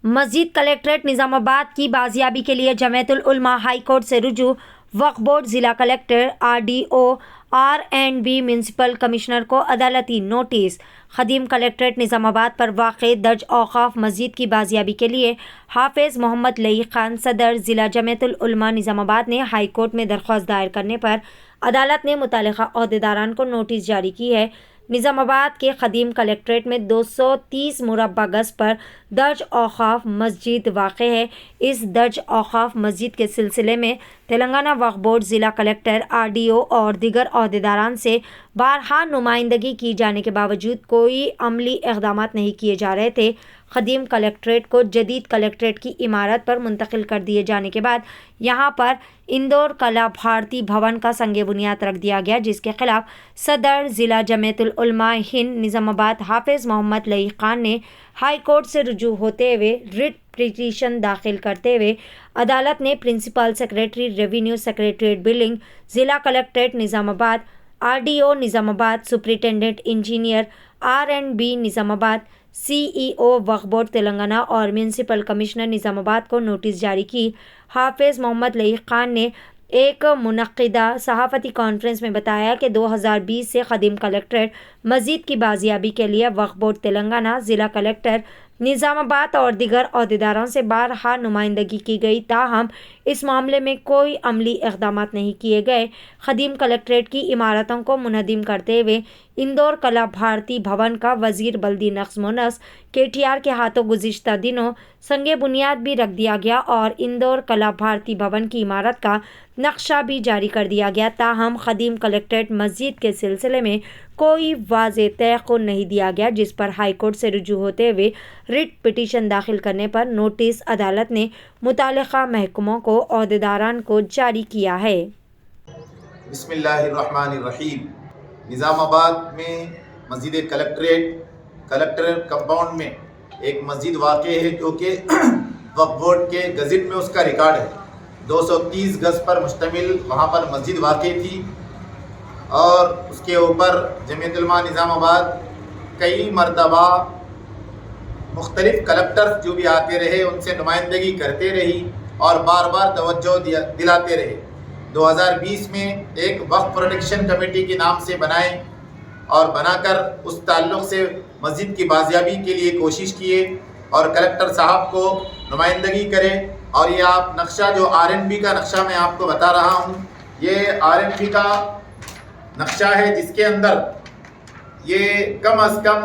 مزید کلکٹریٹ نظام آباد کی بازیابی کے لیے جمعیت العلماء ہائی کورٹ سے رجوع، وقف بورڈ ضلع collector RDO R&B municipal commissioner کو عدالتی نوٹس۔ خدیم کلکٹریٹ نظام آباد پر واقع درج اوقاف مسجد کی بازیابی کے لیے حافظ محمد لئیق خان صدر ضلع جمعیت العلماء نظام آباد نے ہائی کورٹ میں درخواست دائر کرنے پر عدالت نے متعلقہ عہدیداران کو نوٹس جاری کی ہے۔ نظام آباد کے خدیم کلکٹریٹ میں 230 مربع گز پر درج اوقاف مسجد واقع ہے۔ اس درج اوقاف مسجد کے سلسلے میں تلنگانہ وقف بورڈ ضلع کلکٹر RDO اور دیگر عہدیداران سے بارہا نمائندگی کی جانے کے باوجود کوئی عملی اقدامات نہیں کیے جا رہے تھے۔ خدیم کلکٹریٹ کو جدید کلکٹریٹ کی عمارت پر منتقل کر دیے جانے کے بعد یہاں پر اندور کلا بھارتی بھون کا سنگ بنیاد رکھ دیا گیا، جس کے خلاف صدر ضلع جمعیت العلماء ہند نظام آباد حافظ محمد لئیق خان نے ہائی کورٹ سے رجوع ہوتے ہوئے ریٹ پٹیشن داخل کرتے ہوئے عدالت نے principal secretary revenue secretariat building ضلع کلکٹریٹ نظام آباد، RDO نظام آباد، سپرنٹینڈنٹ انجینئر R&B نظام آباد، CEO وقف بورڈ تلنگانہ اور میونسپل کمشنر نظام آباد کو نوٹس جاری کی۔ حافظ محمد لئیق خان نے ایک منعقدہ صحافتی کانفرنس میں بتایا کہ 2020 سے خدیم کلکٹریٹ مسجد کی بازیابی کے لیے وقف بورڈ تلنگانہ، ضلع کلکٹر نظام آباد اور دیگر عہدیداروں سے بارہا نمائندگی کی گئی، تاہم اس معاملے میں کوئی عملی اقدامات نہیں کیے گئے۔ خدیم کلکٹریٹ کی عمارتوں کو منہدم کرتے ہوئے اندور کلا بھارتی بھون کا وزیر بلدی نظم و نسق KTR کے ہاتھوں گزشتہ دنوں سنگ بنیاد بھی رکھ دیا گیا اور اندور کلا بھارتی بھون کی عمارت کا نقشہ بھی جاری کر دیا گیا، تاہم خدیم کلکٹریٹ مسجد کے سلسلے میں کوئی واضح تیقن نہیں دیا گیا، جس پر ہائی کورٹ سے رجوع ہوتے ہوئے ریٹ پٹیشن داخل کرنے پر نوٹس عدالت نے متعلقہ محکموں کو عہدیداران کو جاری کیا ہے۔ بسم اللہ الرحمن الرحیم۔ نظام آباد میں مسجد کلکٹر کمپاؤنڈ میں ایک مسجد واقع ہے جو کہ وقف بورڈ کے گزٹ میں اس کا ریکارڈ ہے۔ 230 گز پر مشتمل وہاں پر مسجد واقع تھی اور اس کے اوپر جمعیت علماء نظام آباد کئی مرتبہ مختلف کلکٹر جو بھی آتے رہے ان سے نمائندگی کرتے رہی اور بار بار توجہ دلاتے رہے۔ 2020 میں ایک وقف پروٹیکشن کمیٹی کے نام سے بنائے اور بنا کر اس تعلق سے مسجد کی بازیابی کے لیے کوشش کیے اور کلکٹر صاحب کو نمائندگی کرے۔ اور یہ آپ نقشہ جو R&B کا نقشہ میں آپ کو بتا رہا ہوں، یہ R&B کا نقشہ ہے جس کے اندر یہ کم از کم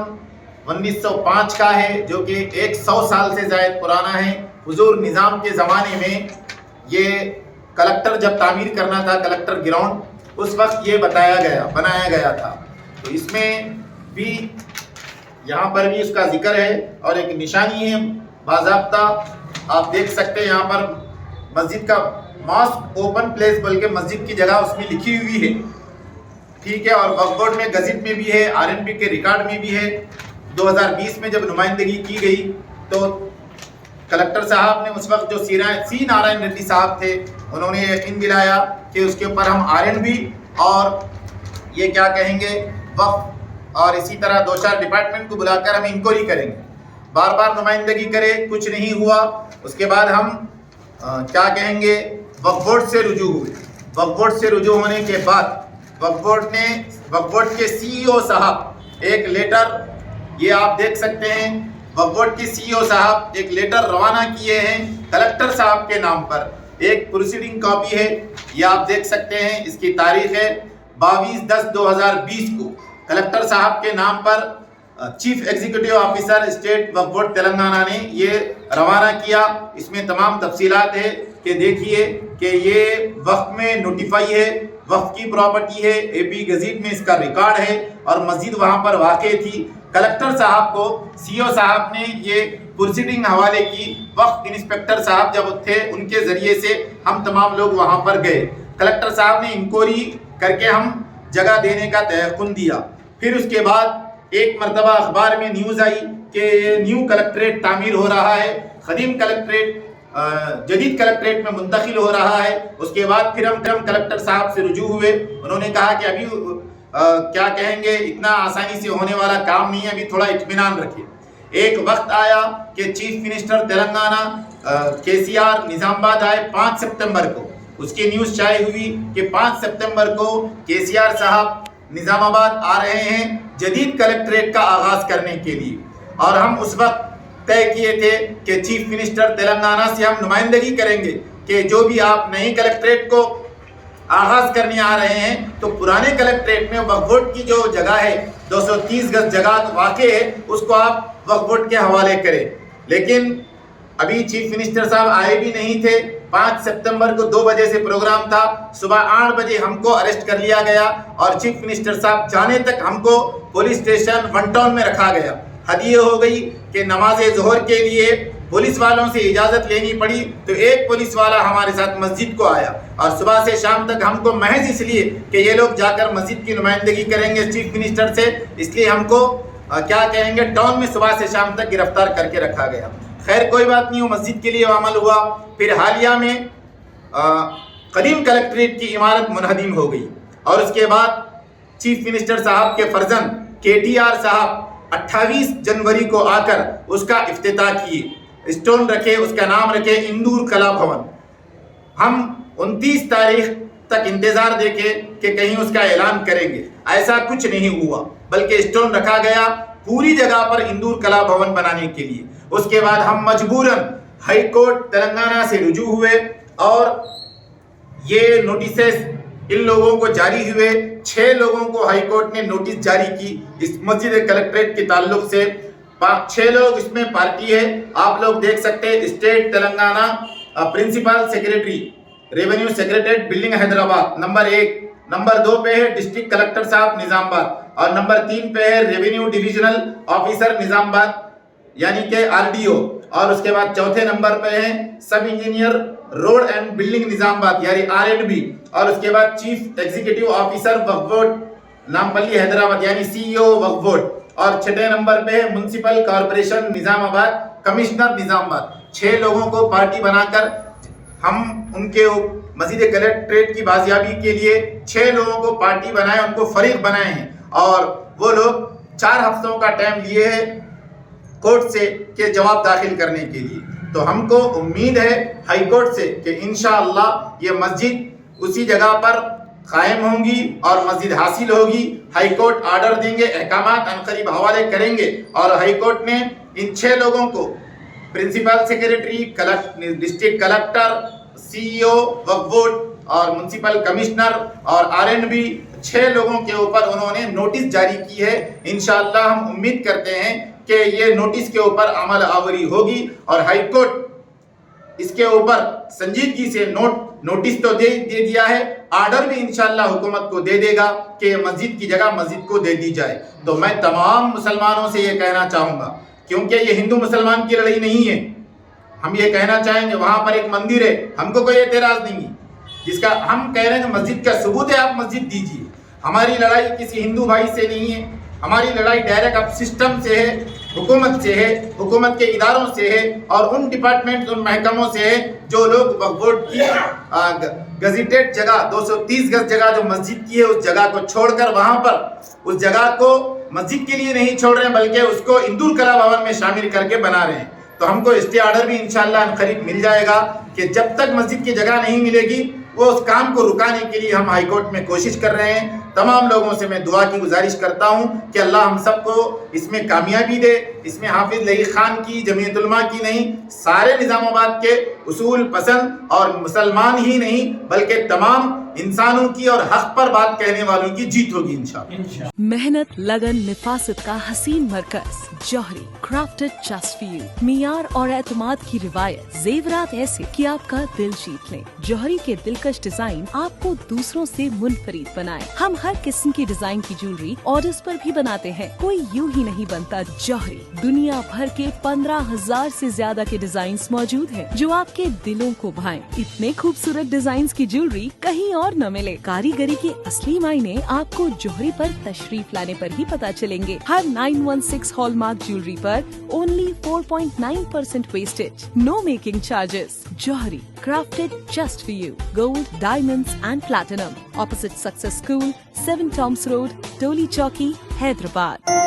1905 کا ہے، جو کہ 100 سال سے زائد پرانا ہے۔ حضور نظام کے زمانے میں یہ کلکٹر جب تعمیر کرنا تھا، کلکٹر گراؤنڈ، اس وقت یہ بنایا گیا تھا۔ تو اس میں بھی یہاں پر بھی اس کا ذکر ہے اور ایک نشانی ہے باضابطہ، آپ دیکھ سکتے ہیں یہاں پر مسجد کا ماسک اوپن پلیس بلکہ مسجد کی جگہ اس میں لکھی ہوئی ہے، ٹھیک ہے، اور وقف بورڈ میں گزٹ میں بھی ہے، R&B کے ریکارڈ میں بھی ہے۔ 2020 میں جب نمائندگی کی گئی تو کلکٹر صاحب نے اس وقت جو سی نارائن ریڈی صاحب تھے، انہوں نے یقین دلایا کہ اس کے اوپر ہم R&B اور یہ کیا کہیں گے وقف اور اسی طرح 2-4 ڈپارٹمنٹ کو بلا کر ہم انکوائری کریں گے۔ بار بار نمائندگی کرے، کچھ نہیں ہوا۔ اس کے بعد ہم کیا کہیں گے وقف بورڈ سے رجوع ہوئے۔ وقف بورڈ سے رجوع ہونے کے بعد وقف بورڈ کے CEO صاحب ایک لیٹر، یہ آپ دیکھ سکتے ہیں، وقف بورڈ کے CEO صاحب ایک لیٹر روانہ کیے ہیں کلکٹر صاحب کے نام پر۔ ایک پروسیڈنگ کاپی ہے، یہ آپ دیکھ سکتے ہیں، اس کی تاریخ ہے 22/10/2020 کو کلکٹر صاحب کے نام پر چیف ایگزیکٹو آفیسر اسٹیٹ وقف بورڈ تلنگانہ نے یہ روانہ کیا۔ اس میں تمام تفصیلات ہے کہ دیکھیے کہ یہ وقف میں نوٹیفائی ہے، وقف کی پراپرٹی ہے، AP گزٹ میں اس کا ریکارڈ ہے اور مسجد وہاں پر واقع تھی۔ کلکٹر صاحب کو CEO صاحب نے یہ پروسیڈنگ حوالے کی۔ وقف انسپیکٹر صاحب جب تھے، ان کے ذریعے سے ہم تمام لوگ وہاں پر گئے۔ کلکٹر صاحب نے انکوائری کر کے ہم جگہ دینے کا تیقن دیا۔ پھر اس کے بعد ایک مرتبہ اخبار میں نیوز آئی کہ نیو کلکٹریٹ تعمیر ہو رہا ہے، خدیم کلکٹریٹ جدید کلکٹریٹ میں منتقل ہو رہا ہے۔ اس کے بعد پھر ہم کلکٹر صاحب سے رجوع ہوئے، انہوں نے کہا کہ ابھی کیا کہیں گے اتنا آسانی سے ہونے والا کام نہیں ہے، ابھی تھوڑا اطمینان رکھیے۔ ایک وقت آیا کہ چیف منسٹر تلنگانہ KCR نظام آباد آئے 5 سپتمبر کو. اس کی نیوز شائع ہوئی کہ 5 سپتمبر کو KCR صاحب نظام آباد آ رہے ہیں جدید کلیکٹریٹ کا آغاز کرنے کے لیے. اور ہم اس وقت طے کیے تھے کہ چیف منسٹر تلنگانہ سے ہم نمائندگی کریں گے کہ جو بھی آپ نئی کلیکٹریٹ کو آغاز کرنے آ رہے ہیں تو پرانے کلیکٹریٹ میں وقف بورڈ کی جو جگہ ہے 230 گز جگہ واقع ہے اس کو آپ وقف بورڈ کے حوالے کریں. لیکن ابھی چیف منسٹر صاحب آئے بھی نہیں تھے. 5 سپتمبر کو 2 بجے سے پروگرام تھا, صبح 8 بجے ہم کو اریسٹ کر لیا گیا اور چیف منسٹر صاحب جانے تک ہم کو پولیس اسٹیشن 1 ٹاؤن میں رکھا گیا. حد یہ ہو گئی کہ نماز ظہر کے لیے پولیس والوں سے اجازت لینی پڑی تو ایک پولیس والا ہمارے ساتھ مسجد کو آیا اور صبح سے شام تک ہم کو محض اس لیے کہ یہ لوگ جا کر مسجد کی نمائندگی کریں گے چیف منسٹر سے, اس لیے ہم کو کیا کہیں گے ٹاؤن میں صبح سے شام تک گرفتار کر کے رکھا گیا. خیر کوئی بات نہیں, وہ مسجد کے لیے عمل ہوا. پھر حالیہ میں قدیم کلیکٹریٹ کی عمارت منہدم ہو گئی اور اس کے بعد چیف منسٹر صاحب کے فرزند KTR صاحب 28 جنوری کو آ کر اس کا افتتاح کیے. اسٹون رکھے, اس کا نام رکھے اندور کلا بھون. ہم 29 تاریخ تک انتظار دیکھے کہ کہیں اس کا اعلان کریں گے, ایسا کچھ نہیں ہوا بلکہ اسٹون رکھا گیا پوری جگہ پر اندور کلا بھون بنانے کے لیے. اس کے بعد ہم مجبوراً ہائی کورٹ تلنگانہ سے رجوع ہوئے اور یہ نوٹسز ان لوگوں کو جاری ہوئے. 6 لوگوں کو ہائی کورٹ نے نوٹس جاری کی اس مسجد کلیکٹریٹ کے تعلق سے. 6 لوگ اس میں پارٹی ہے, آپ لوگ دیکھ سکتے ہیں. State Telangana principal secretary revenue secretariat building Hyderabad number 1. Number 2 پہ ہے ڈسٹرکٹ کلیکٹر صاحب نظام آباد اور نمبر 3 پہ ہے ریونیو ڈویژنل آفیسر نظام آباد یعنی کہ RDO. اور اس کے بعد چوتھے نمبر پہ ہیں سب انجینئر روڈ اینڈ بلڈنگ نظام آباد یعنی R&B. اور اس کے بعد چیف ایگزیکٹو آفیسر وقف بورڈ نامپلی حیدرآباد یعنی CEO وقف بورڈ. اور 6 نمبر پہ ہے میونسپل کارپوریشن نظام آباد کمشنر نظام آباد. 6 لوگوں کو پارٹی بنا کر ہم ان کے مسجد کلیکٹریٹ کی بازیابی کے لیے 6 لوگوں کو پارٹی بنائے, ان کو فریق بنائے ہیں اور وہ لوگ 4 ہفتوں کا ٹائم لیے ہیں کورٹ سے کہ جواب داخل کرنے کے لیے. تو ہم کو امید ہے ہائی کورٹ سے کہ انشاءاللہ یہ مسجد اسی جگہ پر قائم ہوں گی اور مسجد حاصل ہوگی. ہائی کورٹ آرڈر دیں گے, احکامات عنقریب حوالے کریں گے اور ہائی کورٹ نے ان 6 لوگوں کو principal secretary, district collector, CEO وقف بورڈ اور میونسپل کمشنر اور R&B 6 لوگوں کے اوپر انہوں نے نوٹس جاری کی ہے. انشاءاللہ ہم امید کرتے ہیں کہ یہ نوٹس کے اوپر عمل آوری ہوگی اور ہائی کورٹ اس کے اوپر سنجیدگی سے نوٹس تو دے دیا ہے, آرڈر بھی انشاءاللہ حکومت کو دے دے گا کہ مسجد کی جگہ مسجد کو دے دی جائے. تو میں تمام مسلمانوں سے یہ کہنا چاہوں گا کیونکہ یہ ہندو مسلمان کی لڑائی نہیں ہے, ہم یہ کہنا چاہیں گے وہاں پر ایک مندر ہے, ہم کو کوئی اعتراض نہیں ہے. جس کا ہم کہہ رہے ہیں کہ مسجد کا ثبوت ہے آپ مسجد دیجیے. ہماری لڑائی کسی ہندو بھائی سے نہیں ہے, ہماری لڑائی ڈائریکٹ اب سسٹم سے ہے, حکومت سے ہے, حکومت کے اداروں سے ہے اور ان ڈپارٹمنٹ ان محکموں سے ہے جو لوگ وقف بورڈ کی گزیٹیڈ جگہ 230 گز جگہ جو مسجد کی ہے اس جگہ کو چھوڑ کر وہاں پر اس جگہ کو مسجد کے لیے نہیں چھوڑ رہے ہیں بلکہ اس کو اندور کلا بھون میں شامل کر کے بنا رہے ہیں. تو ہم کو اسٹے آرڈر بھی انشاءاللہ عنقریب مل جائے گا کہ جب تک مسجد کی جگہ نہیں ملے گی وہ اس کام کو رکانے کے لیے ہم ہائی کورٹ میں کوشش کر رہے ہیں. تمام لوگوں سے میں دعا کی گزارش کرتا ہوں کہ اللہ ہم سب کو اس میں کامیابی دے. اس میں حافظ لہی خان کی, جمعیت علماء کی نہیں, سارے نظام آباد کے اصول پسند اور مسلمان ہی نہیں بلکہ تمام انسانوں کی اور حق پر بات کہنے والوں کی جیت ہوگی انشاءاللہ. محنت, لگن, نفاست کا حسین مرکز جوہری, کرافٹڈ جسٹ فار یو. معیار اور اعتماد کی روایت, زیورات ایسے کہ آپ کا دل جیت لیں. جوہری کے دلکش ڈیزائن آپ کو دوسروں سے منفرد بنائے. ہم ہر قسم کی ڈیزائن کی جیولری آرڈرز پر بھی بناتے ہیں, کوئی یوں ہی نہیں بنتا. جوہری دنیا بھر کے 15,000 سے زیادہ کے ڈیزائنز موجود ہیں جو آپ کے دلوں کو بھائیں. اتنے خوبصورت ڈیزائنز کی جیولری کہیں اور نہ ملے. کاریگری کے اصلی معنی آپ کو جوہری پر تشریف لانے پر ہی پتا چلیں گے. ہر 916 hall mark jewellery per only 4.9% wastage. No making charges. Johari, crafted just for you. Gold, diamonds and platinum. Opposite Success School, 7 Toms Road, Toli Chowki, Hyderabad.